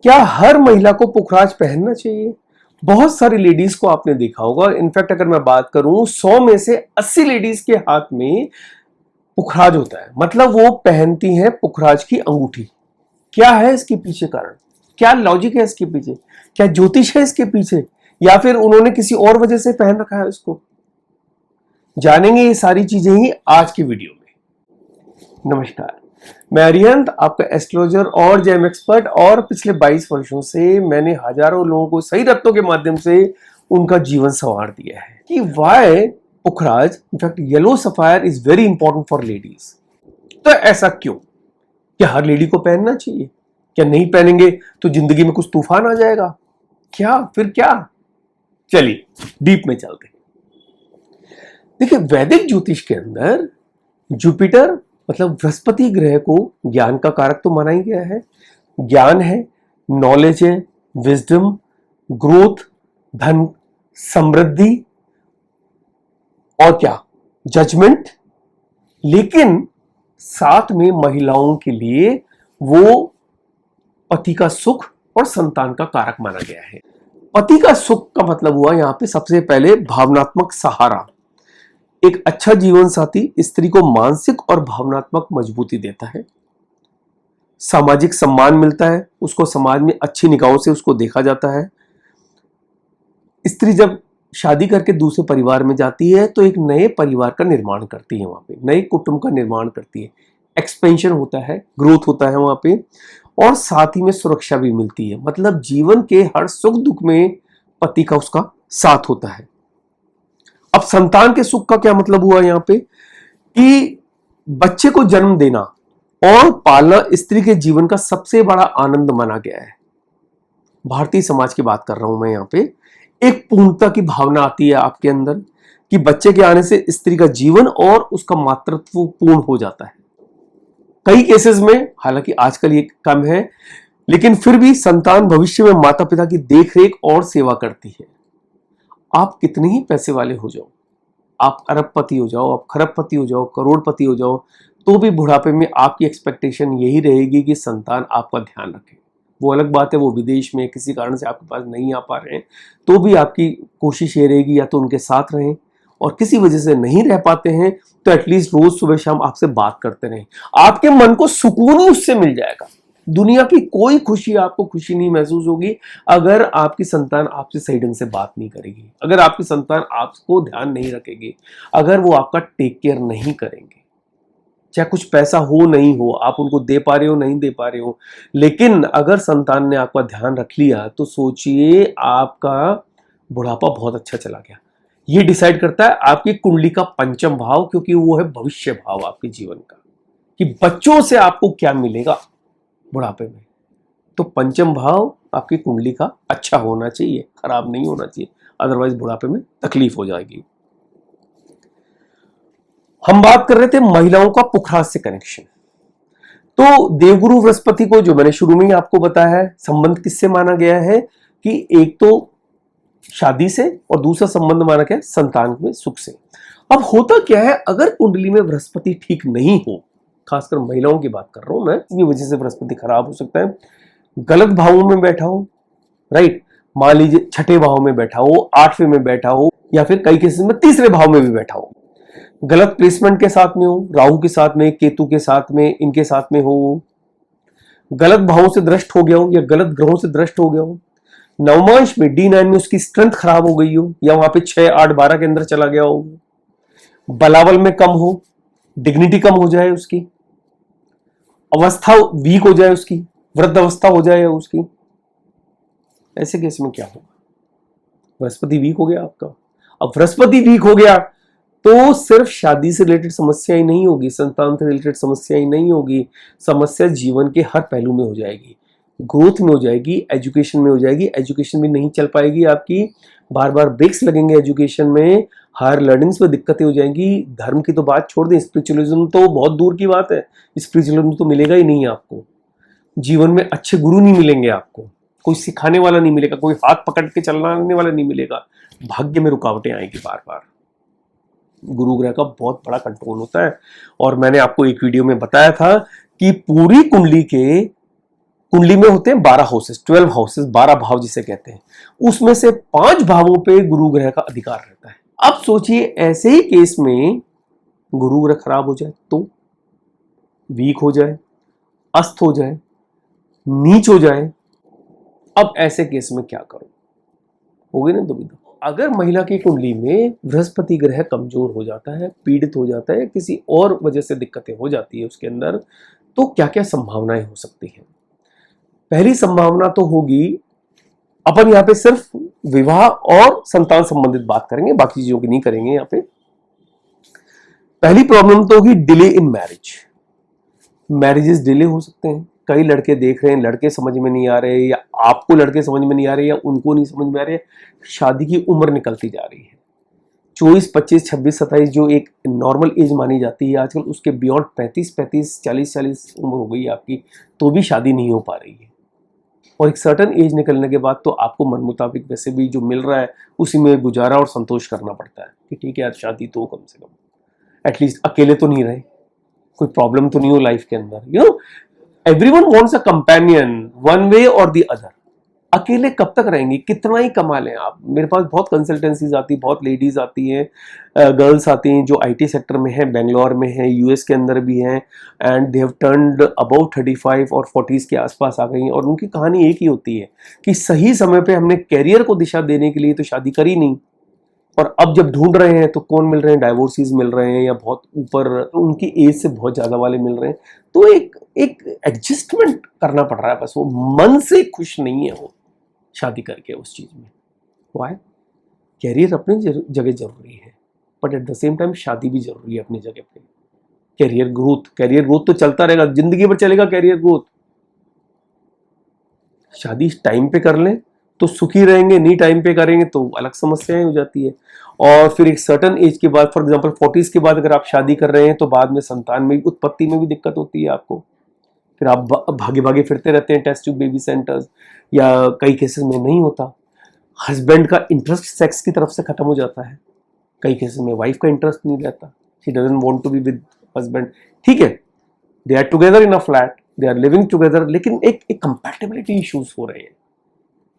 क्या हर महिला को पुखराज पहनना चाहिए? बहुत सारी लेडीज को आपने देखा होगा, इनफैक्ट अगर मैं बात करूं 100 में से 80 लेडीज के हाथ में पुखराज होता है, मतलब वो पहनती हैं पुखराज की अंगूठी। क्या है इसके पीछे कारण? क्या लॉजिक है इसके पीछे? क्या ज्योतिष है इसके पीछे, या फिर उन्होंने किसी और वजह से पहन रखा है इसको? जानेंगे ये सारी चीजें ही आज की वीडियो में। नमस्कार, मैं अरिहंत, आपका एस्ट्रोलॉजर और जेम एक्सपर्ट। और पिछले 22 वर्षों से मैंने हजारों लोगों को सही रत्नों के माध्यम से उनका जीवन संवार दिया है कि why pukhraj, in fact yellow sapphire is very important for ladies. तो ऐसा क्यों? क्या हर लेडी को पहनना चाहिए? क्या नहीं पहनेंगे तो जिंदगी में कुछ तूफान आ जाएगा? क्या फिर क्या? चलिए डीप में चलते हैं। देखिए, वैदिक ज्योतिष के अंदर जुपिटर मतलब बृहस्पति ग्रह को ज्ञान का कारक तो माना ही गया है। ज्ञान है, नॉलेज है, विजडम, ग्रोथ, धन, समृद्धि और क्या, जजमेंट। लेकिन साथ में महिलाओं के लिए वो पति का सुख और संतान का कारक माना गया है। पति का सुख का मतलब हुआ यहां पे सबसे पहले भावनात्मक सहारा। एक अच्छा जीवन साथी स्त्री को मानसिक और भावनात्मक मजबूती देता है। सामाजिक सम्मान मिलता है, उसको समाज में अच्छी निगाहों से उसको देखा जाता है। स्त्री जब शादी करके दूसरे परिवार में जाती है तो एक नए परिवार का निर्माण करती है, वहां पे नए कुटुंब का निर्माण करती है। एक्सपेंशन होता है, ग्रोथ होता है वहां पे, और साथ ही में सुरक्षा भी मिलती है। मतलब जीवन के हर सुख दुख में पति का उसका साथ होता है। अब संतान के सुख का क्या मतलब हुआ यहां पे कि बच्चे को जन्म देना और पालना स्त्री के जीवन का सबसे बड़ा आनंद माना गया है। भारतीय समाज की बात कर रहा हूं मैं यहां पे। एक पूर्णता की भावना आती है आपके अंदर कि बच्चे के आने से स्त्री का जीवन और उसका मातृत्व पूर्ण हो जाता है। कई केसेस में, हालांकि आजकल ये कम है, लेकिन फिर भी संतान भविष्य में माता पिता की देखरेख और सेवा करती है। आप कितने ही पैसे वाले हो जाओ, आप अरबपति हो जाओ, आप खरबपति हो जाओ, करोड़पति हो जाओ, तो भी बुढ़ापे में आपकी एक्सपेक्टेशन यही रहेगी कि संतान आपका ध्यान रखे। वो अलग बात है, वो विदेश में किसी कारण से आपके पास नहीं आ पा रहे हैं, तो भी आपकी कोशिश ये रहेगी या तो उनके साथ रहें, और किसी वजह से नहीं रह पाते हैं तो एटलीस्ट रोज सुबह शाम आपसे बात करते रहें। आपके मन को सुकून ही उससे मिल जाएगा। दुनिया की कोई खुशी आपको खुशी नहीं महसूस होगी अगर आपकी संतान आपसे सही ढंग से बात नहीं करेगी, अगर आपकी संतान आपको ध्यान नहीं रखेगी, अगर वो आपका टेक केयर नहीं करेंगे। चाहे कुछ पैसा हो नहीं हो, आप उनको दे पा रहे हो नहीं दे पा रहे हो, लेकिन अगर संतान ने आपका ध्यान रख लिया तो सोचिए आपका बुढ़ापा बहुत अच्छा चला गया। ये डिसाइड करता है आपकी कुंडली का पंचम भाव, क्योंकि वो है भविष्य भाव आपके जीवन का, कि बच्चों से आपको क्या मिलेगा बुढ़ापे में। तो पंचम भाव आपकी कुंडली का अच्छा होना चाहिए, खराब नहीं होना चाहिए, अदरवाइज बुढ़ापे में तकलीफ हो जाएगी। हम बात कर रहे थे महिलाओं का पुखराज से कनेक्शन। तो देवगुरु बृहस्पति को, जो मैंने शुरू में ही आपको बताया है, संबंध किससे माना गया है कि एक तो शादी से और दूसरा संबंध माना गया संतान में सुख से। अब होता क्या है, अगर कुंडली में बृहस्पति ठीक नहीं हो, खासकर महिलाओं की बात कर रहा हूं मैं, इसी वजह से बृहस्पति खराब हो सकता है, गलत भावों में बैठा हो, राइट, मान लीजिए छठे भाव में बैठा हो, आठवें में बैठा हो, या फिर कई केसेस में तीसरे भाव में भी बैठा हो, गलत प्लेसमेंट के साथ में हो, राहु के साथ में, केतु के साथ में, इनके साथ में हो, गलत भावों से दृष्ट हो गया हो या गलत ग्रहों से दृष्ट हो गया हो, नवमांश में D9 में उसकी स्ट्रेंथ खराब हो गई हो, या वहां पे 6, 8, 12 के अंदर चला गया हो, बलाबल में कम हो, डिग्निटी कम हो जाए उसकी, अवस्था वीक हो जाए उसकी, वृद्ध अवस्था हो जाए उसकी, ऐसे केस में क्या होगा? बृहस्पति वीक हो गया आपका। अब बृहस्पति वीक हो गया तो सिर्फ शादी से रिलेटेड समस्या ही नहीं होगी, संतान से रिलेटेड समस्या ही नहीं होगी, समस्या जीवन के हर पहलू में हो जाएगी। ग्रोथ में हो जाएगी, एजुकेशन में हो जाएगी, एजुकेशन भी नहीं चल पाएगी आपकी, बार बार ब्रेक्स लगेंगे एजुकेशन में, हायर लर्निंग्स में दिक्कतें हो जाएंगी। धर्म की तो बात छोड़ दें, स्पिरिचुअलिज्म तो बहुत दूर की बात है, स्पिरिचुअलिज्म तो मिलेगा ही नहीं आपको। जीवन में अच्छे गुरु नहीं मिलेंगे आपको, कोई सिखाने वाला नहीं मिलेगा, कोई हाथ पकड़ के चलाने वाला नहीं मिलेगा, भाग्य में रुकावटें आएगी बार बार। गुरु ग्रह का बहुत बड़ा कंट्रोल होता है। और मैंने आपको एक वीडियो में बताया था कि पूरी कुंडली के कुंडली में होते हैं 12 हाउसेस, 12 हाउसेस, 12 भाव जिसे कहते हैं, उसमें से 5 भावों पे गुरु ग्रह का अधिकार रहता है। अब सोचिए ऐसे ही केस में गुरु ग्रह खराब हो जाए तो, वीक हो जाए, अस्त हो जाए, नीच हो जाए, अब ऐसे केस में क्या करो? हो गई ना दुविधा। अगर महिला की कुंडली में बृहस्पति ग्रह कमजोर हो जाता है, पीड़ित हो जाता है, किसी और वजह से दिक्कतें हो जाती है उसके अंदर, तो क्या क्या संभावनाएं हो सकती हैं? पहली संभावना तो होगी, अपन यहाँ पे सिर्फ विवाह और संतान संबंधित बात करेंगे, बाकी चीजों की नहीं करेंगे यहाँ पे। पहली प्रॉब्लम तो होगी delay in marriage. Marriages delay हो सकते हैं। कई लड़के देख रहे हैं, लड़के समझ में नहीं आ रहे, या आपको लड़के समझ में नहीं आ रहे, या उनको नहीं समझ में आ रहे, शादी की उम्र निकलती जा रही है। 24, 25, 26, 27 जो एक नॉर्मल एज मानी जाती है आजकल, उसके बियॉन्ड 35, 40 उम्र हो गई आपकी, तो भी शादी नहीं हो पा रही है। और एक सर्टन एज निकलने के बाद तो आपको मन मुताबिक वैसे भी जो मिल रहा है उसी में गुजारा और संतोष करना पड़ता है कि ठीक है यार, शादी तो कम से कम एटलीस्ट अकेले तो नहीं रहे, कोई प्रॉब्लम तो नहीं हो लाइफ के अंदर। Everyone wants a companion one way और द अदर। अकेले कब तक रहेंगे? कितना ही कमा लें आप। मेरे पास बहुत कंसल्टेंसीज आती, बहुत लेडीज आती हैं, गर्ल्स आती हैं जो आईटी सेक्टर में हैं, बेंगलोर में हैं, यूएस के अंदर भी हैं, and they have turned about 35 और 40s के आसपास आ गई हैं। और उनकी कहानी एक ही होती है कि सही समय पे हमने कैरियर को दिशा देने के लिए तो शादी करी नहीं, और अब जब ढूंढ रहे हैं तो कौन मिल रहे हैं? डाइवोर्सीज मिल रहे हैं, या बहुत ऊपर उनकी एज से बहुत ज्यादा वाले मिल रहे हैं। तो एक एडजस्टमेंट करना पड़ रहा है, बस वो मन से खुश नहीं है वो शादी करके उस चीज में। वाई? कैरियर अपनी जगह जरूरी है, but at the same time शादी भी जरूरी है अपनी जगह पे। कैरियर ग्रोथ तो चलता रहेगा, जिंदगी भर चलेगा कैरियर ग्रोथ। शादी टाइम पे कर लें तो सुखी रहेंगे, नहीं टाइम पे करेंगे तो अलग समस्याएं हो जाती है। और फिर एक सर्टन एज के बाद, फॉर एग्जांपल 40s के बाद अगर आप शादी कर रहे हैं तो बाद में संतान में उत्पत्ति में भी दिक्कत होती है आपको। फिर आप भागे भागे फिरते रहते हैं टेस्ट ट्यूब बेबी सेंटर्स, या कई केसेस में नहीं होता। हस्बैंड का इंटरेस्ट सेक्स की तरफ से खत्म हो जाता है, कई केसेस में वाइफ का इंटरेस्ट नहीं रहता, she doesn't want to be with husband. ठीक है, they are together in a flat, they are living together, लेकिन एक कंपैटिबिलिटी इश्यूज हो रहे हैं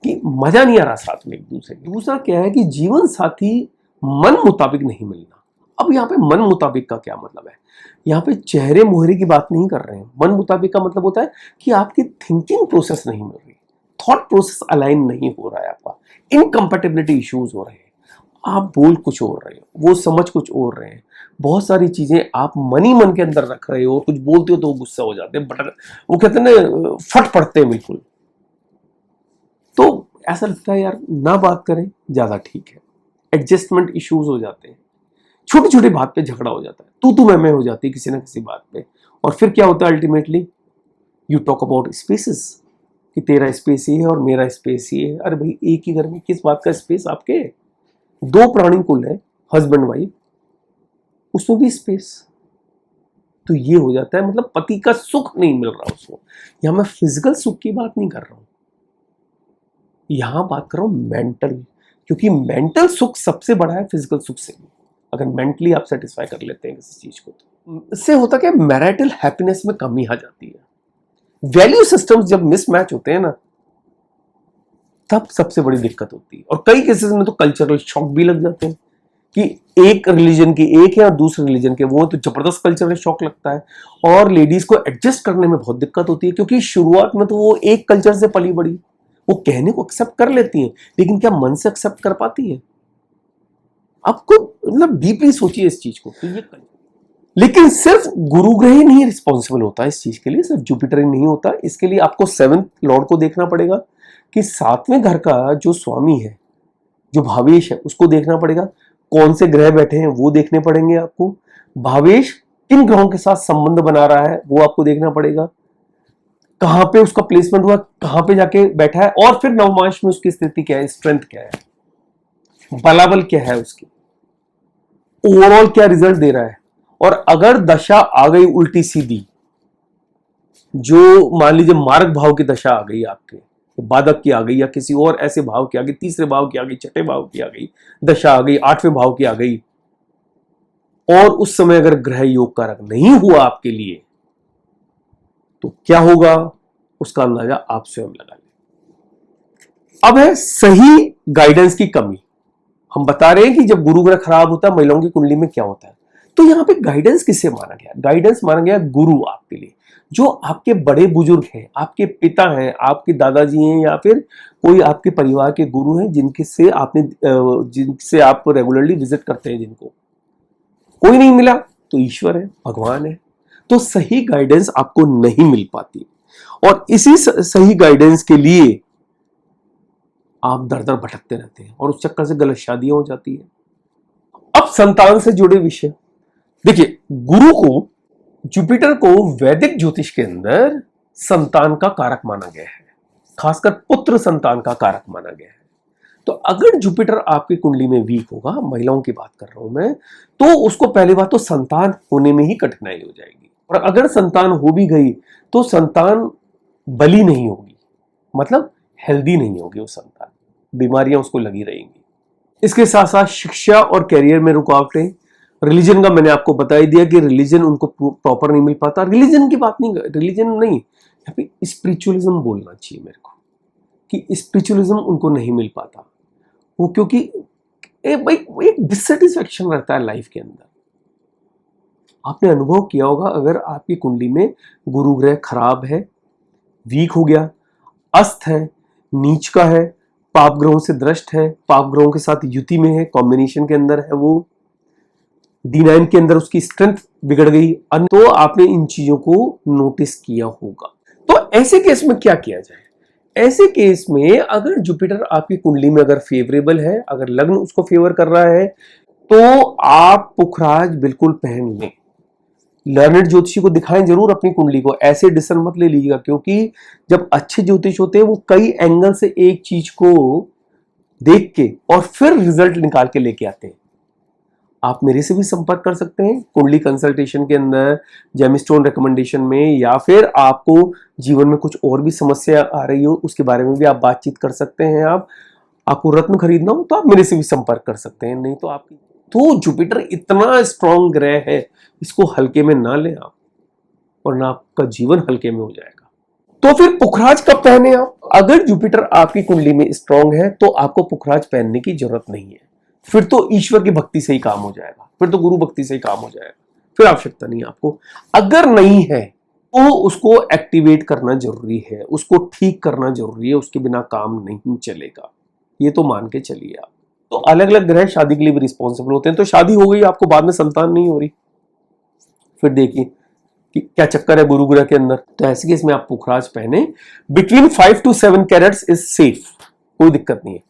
कि मजा नहीं आ रहा साथ में एक दूसरे। दूसरा क्या है कि जीवन साथी मन मुताबिक नहीं मिलना। अब यहाँ पे मन मुताबिक का क्या मतलब है? यहाँ पे चेहरे मुहरे की बात नहीं कर रहे हैं। मन मुताबिक का मतलब होता है कि आपकी थिंकिंग प्रोसेस नहीं मिल रही, थॉट प्रोसेस अलाइन नहीं हो रहा है, आपका इनकम्पैटिबिलिटी इश्यूज हो रहे हैं। आप बोल कुछ और रहे हो, वो समझ कुछ और रहे हैं। बहुत सारी चीजें आप मन ही मन के अंदर रख रहे हो, कुछ बोलते हो तो वो गुस्सा हो जाते हैं, बटन वो कहते हैं ना, फट पड़ते हैं बिल्कुल। तो ऐसा लगता है यार ना बात करें ज्यादा ठीक है। एडजस्टमेंट इश्यूज हो जाते हैं, छोटी छोटी बात पे झगड़ा हो जाता है, तू मैं हो जाती है किसी ना किसी बात पे। और फिर क्या होता है ultimately? You talk about spaces, कि तेरा स्पेस ये है और मेरा स्पेस ये है। अरे भाई, एक ही घर में किस बात का स्पेस आपके? 2 प्राणी कुल है, हस्बैंड वाइफ, उसमें भी स्पेस। तो ये हो जाता है, मतलब पति का सुख नहीं मिल रहा उसको। यहां मैं फिजिकल सुख की बात नहीं कर रहा हूं, यहां बात कर रहा हूं मेंटल, क्योंकि मेंटल सुख सबसे बड़ा है फिजिकल सुख से। अगर मेंटली आप सेटिस्फाई कर लेते हैं किसी चीज को, तो इससे होता क्या, मैरिटल हैप्पीनेस में कमी आ जाती है। वैल्यू सिस्टम्स जब मिसमैच होते हैं ना, तब सबसे बड़ी दिक्कत होती है। और कई केसेस में तो कल्चरल शॉक भी लग जाते हैं कि एक रिलीजन की एक है और दूसरे रिलीजन के वो, तो जबरदस्त कल्चरल शॉक लगता है। और लेडीज को एडजस्ट करने में बहुत दिक्कत होती है, क्योंकि शुरुआत में तो वो एक कल्चर से पली बड़ी, वो कहने को एक्सेप्ट कर लेती हैं, लेकिन क्या मन से एक्सेप्ट कर पाती है? आपको मतलब डीपली सोचिए इस चीज को। तो ये लेकिन सिर्फ गुरु ग्रह ही नहीं रिस्पॉन्सिबल होता है इस चीज के लिए, सिर्फ जुपिटर ही नहीं होता। इसके लिए आपको 7th लॉर्ड को देखना पड़ेगा कि 7वें घर का जो स्वामी है, जो भावेश है, उसको देखना पड़ेगा। कौन से ग्रह बैठे हैं वो देखने पड़ेंगे आपको। भावेश किन ग्रहों के साथ संबंध बना रहा है वो आपको देखना पड़ेगा। कहां पे उसका प्लेसमेंट हुआ, कहां पे जाके बैठा है, और फिर नवमांश में उसकी स्थिति क्या है, स्ट्रेंथ क्या है, बलाबल क्या है उसकी, ओवरऑल क्या रिजल्ट दे रहा है। और अगर दशा आ गई उल्टी सीधी, जो मान लीजिए मार्ग भाव की दशा आ गई आपके, बाधक की आ गई, या किसी और ऐसे भाव की आ गई, तीसरे भाव की आ गई, छठे भाव की आ गई दशा आ गई, 8वें भाव की आ गई, और उस समय अगर ग्रह योग कारक नहीं हुआ आपके लिए, तो क्या होगा? उसका अंदाजा आप स्वयं लगा लें। अब है सही गाइडेंस की कमी। हम बता रहे हैं कि जब गुरु ग्रह खराब होता है महिलाओं की कुंडली में क्या होता है, तो यहां पे गाइडेंस किससे माना गया? गाइडेंस माना गया गुरु आपके लिए, जो आपके बड़े बुजुर्ग हैं, आपके पिता हैं, आपके दादाजी हैं, या फिर कोई आपके परिवार के गुरु हैं जिनसे आप रेगुलरली विजिट करते हैं। जिनको कोई नहीं मिला तो ईश्वर है, भगवान है। तो सही गाइडेंस आपको नहीं मिल पाती, और इसी सही गाइडेंस के लिए आप दर दर भटकते रहते हैं, और उस चक्कर से गलत शादियां हो जाती है। अब संतान से जुड़े विषय देखिए, गुरु को, जुपिटर को वैदिक ज्योतिष के अंदर संतान का कारक माना गया है, खासकर पुत्र संतान का कारक माना गया है। तो अगर जुपिटर आपकी कुंडली में वीक होगा, महिलाओं की बात कर रहा हूं मैं, तो उसको पहली बात तो संतान होने में ही कठिनाई हो जाएगी, और अगर संतान हो भी गई तो संतान बली नहीं होगी, मतलब हेल्दी नहीं होगी वो संतान, बीमारियां उसको लगी रहेंगी। इसके साथ साथ शिक्षा और कैरियर में रुकावटें। रिलीजन का मैंने आपको बता ही दिया कि रिलीजन उनको प्रॉपर नहीं मिल पाता। रिलीजन की बात नहीं, रिलीजन नहीं, यहाँ पे स्पिरिचुअलिज्म बोलना चाहिए मेरे को, कि स्पिरिचुअलिज्म उनको नहीं मिल पाता वो, क्योंकि एक डिससेटिस्फैक्शन रहता है लाइफ के अंदर। आपने अनुभव किया होगा, अगर आपकी कुंडली में गुरु ग्रह खराब है, वीक हो गया, अस्त है, नीच का है, पाप ग्रहों से दृष्ट है, पाप ग्रहों के साथ युति में है, कॉम्बिनेशन के अंदर है, वो D9 के अंदर उसकी स्ट्रेंथ बिगड़ गई, तो आपने इन चीजों को नोटिस किया होगा। तो ऐसे केस में क्या किया जाए? ऐसे केस में अगर जुपिटर आपकी कुंडली में अगर फेवरेबल है, अगर लग्न उसको फेवर कर रहा है, तो आप पुखराज बिल्कुल पहन लें। लर्नेड ज्योतिषी को दिखाएं जरूर अपनी कुंडली को, ऐसे डिसीजन मत ले लीजिएगा, क्योंकि जब अच्छे ज्योतिष होते हैं वो कई एंगल से एक चीज को देख के और फिर रिजल्ट निकाल के लेके आते हैं। आप मेरे से भी संपर्क कर सकते हैं कुंडली कंसल्टेशन के अंदर, जेमस्टोन रिकमेंडेशन में, या फिर आपको जीवन में कुछ और भी समस्या आ रही हो उसके बारे में भी आप बातचीत कर सकते हैं। आपको रत्न खरीदना हो तो आप मेरे से भी संपर्क कर सकते हैं, नहीं तो आपकी। तो जुपिटर इतना स्ट्रॉन्ग ग्रह है, इसको हल्के में ना लें आप, वरना आपका जीवन हल्के में हो जाएगा। तो फिर पुखराज कब पहने आप? अगर जुपिटर आपकी कुंडली में स्ट्रॉन्ग है तो आपको पुखराज पहनने की जरूरत नहीं है, फिर तो ईश्वर की भक्ति से ही काम हो जाएगा, फिर तो गुरु भक्ति से ही काम हो जाएगा, फिर आवश्यकता नहीं आपको। अगर नहीं है तो उसको एक्टिवेट करना जरूरी है, उसको ठीक करना जरूरी है, उसके बिना काम नहीं चलेगा, ये तो मान के चलिए आप। तो अलग अलग ग्रह शादी के लिए भी रिस्पॉन्सिबल होते हैं। तो शादी हो गई, आपको बाद में संतान नहीं हो रही, फिर देखिए कि क्या चक्कर है गुरु ग्रह के अंदर। तो ऐसे केस में आप पुखराज पहने। Between 5 to 7 carats is safe, कोई दिक्कत नहीं है।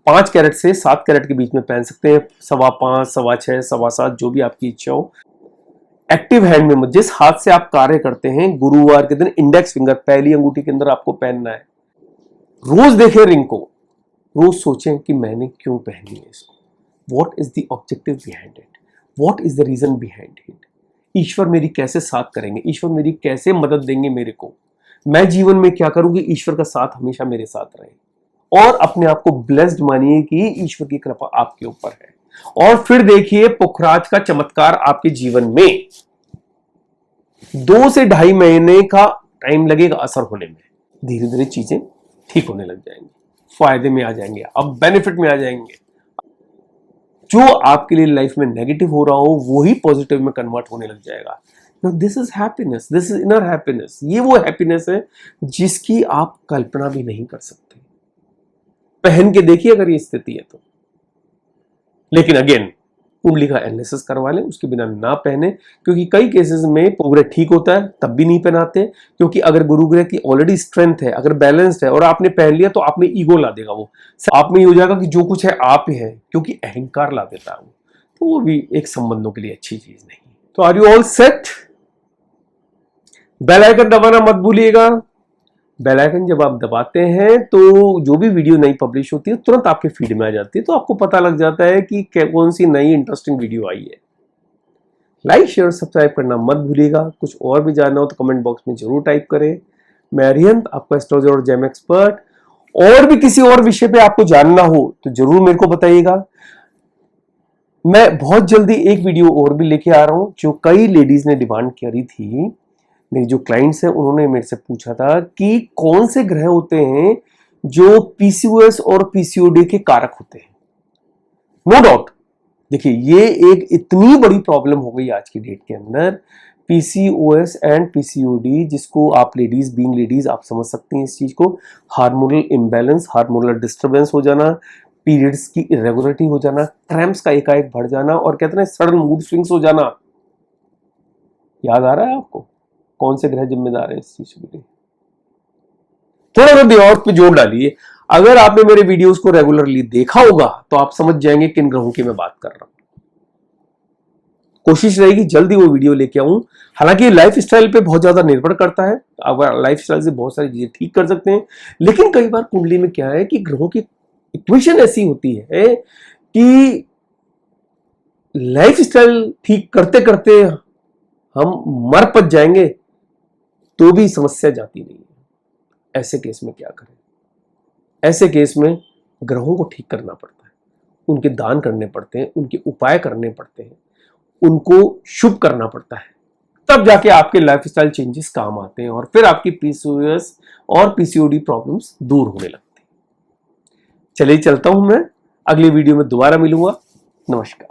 5 कैरेट से 7 कैरेट के बीच में पहन सकते हैं, 5.25, 6.25, 7.25, जो भी आपकी इच्छा हो। एक्टिव हैंड में, जिस हाथ से आप कार्य करते हैं, गुरुवार के दिन इंडेक्स फिंगर, पहली अंगूठी के अंदर आपको पहनना है। रोज देखें रिंग को, रोज सोचें कि मैंने क्यों पहनी है इसको, what is the objective behind it, what is the reason behind it. ईश्वर मेरी कैसे साथ करेंगे, ईश्वर मेरी कैसे मदद देंगे मेरे को, मैं जीवन में क्या करूं कि ईश्वर का साथ हमेशा मेरे साथ रहे। और अपने आप को ब्लेस्ड मानिए कि ईश्वर की कृपा आपके ऊपर है। और फिर देखिए पुखराज का चमत्कार आपके जीवन में 2 से 2.5 महीने का टाइम लगेगा असर होने में। धीरे धीरे चीजें ठीक होने लग जाएंगी, फायदे में आ जाएंगे, अब बेनिफिट में आ जाएंगे। जो आपके लिए लाइफ में नेगेटिव हो रहा हो वही पॉजिटिव में कन्वर्ट होने लग जाएगा। This is happiness, this is inner happiness. ये वो हैप्पीनेस है जिसकी आप कल्पना भी नहीं कर सकते। पहन के देखिए अगर ये स्थिति है तो। लेकिन अगेन कुंडली का एनालिसिस करवा लें, उसके बिना ना पहने, क्योंकि कई केसेस में गुरुग्रह ठीक होता है तब भी नहीं पहनाते, क्योंकि अगर गुरुग्रह की ऑलरेडी स्ट्रेंथ है, अगर बैलेंस्ड है और आपने पहन लिया तो आप में ईगो ला देगा, वो आप में हो जाएगा कि जो कुछ है आप ही है, क्योंकि अहंकार ला देता है वो, तो वो भी एक संबंधों के लिए अच्छी चीज नहीं। तो are you all set? Bell icon दबाना मत भूलिएगा। बेल आइकन जब आप दबाते हैं तो जो भी वीडियो नई पब्लिश होती है तुरंत आपके फीड में आ जाती है, तो आपको पता लग जाता है कि कौन सी नई इंटरेस्टिंग वीडियो आई है। लाइक शेयर सब्सक्राइब करना मत भूलिएगा। कुछ और भी जानना हो तो कमेंट बॉक्स में जरूर टाइप करें। मैं अरिहंत, आपका एस्ट्रोलॉजर और जेम एक्सपर्ट। और भी किसी और विषय पे आपको जानना हो तो जरूर मेरे को बताइएगा। मैं बहुत जल्दी एक वीडियो और भी लेके आ रहा हूं जो कई लेडीज ने डिमांड करी थी मेरे जो क्लाइंट्स हैं उन्होंने मेरे से पूछा था कि कौन से ग्रह होते हैं जो पीसीओएस और पीसीओडी के कारक होते हैं। नो डाउट, देखिए ये एक इतनी बड़ी प्रॉब्लम हो गई आज की डेट के अंदर, पीसीओएस एंड पीसीओडी, जिसको आप लेडीज बीइंग लेडीज आप समझ सकती हैं इस चीज को। हार्मोनल इम्बैलेंस, हार्मोनल डिस्टर्बेंस हो जाना, पीरियड्स की इरेगुलरिटी हो जाना, क्रैम्प्स का एकाएक बढ़ जाना, और कहते हैं सडन मूड स्विंग्स हो जाना। याद आ रहा है आपको कौन से ग्रह जिम्मेदार है इस चीज के लिए? थोड़ा सा दिमाग पे जोर डालिए। अगर आपने मेरे वीडियोस को रेगुलरली देखा होगा तो आप समझ जाएंगे किन ग्रहों की मैं बात कर रहा हूं। कोशिश रहेगी जल्दी वो वीडियो लेके आऊं। हालांकि लाइफ स्टाइल पे बहुत ज्यादा निर्भर करता है, आप लाइफ स्टाइल से बहुत सारी चीजें ठीक कर सकते हैं, लेकिन कई बार कुंडली में क्या है कि ग्रहों की इक्वेशन ऐसी होती है कि लाइफ स्टाइल ठीक करते करते हम मर पच जाएंगे तो भी समस्या जाती नहीं है। ऐसे केस में क्या करें? ऐसे केस में ग्रहों को ठीक करना पड़ता है, उनके दान करने पड़ते हैं, उनके उपाय करने पड़ते हैं, उनको शुभ करना पड़ता है, तब जाके आपके लाइफस्टाइल चेंजेस काम आते हैं और फिर आपकी पीसीओएस और पीसीओडी प्रॉब्लम्स दूर होने लगती हैं। चलिए चलता हूं मैं, अगली वीडियो में दोबारा मिलूंगा। नमस्कार।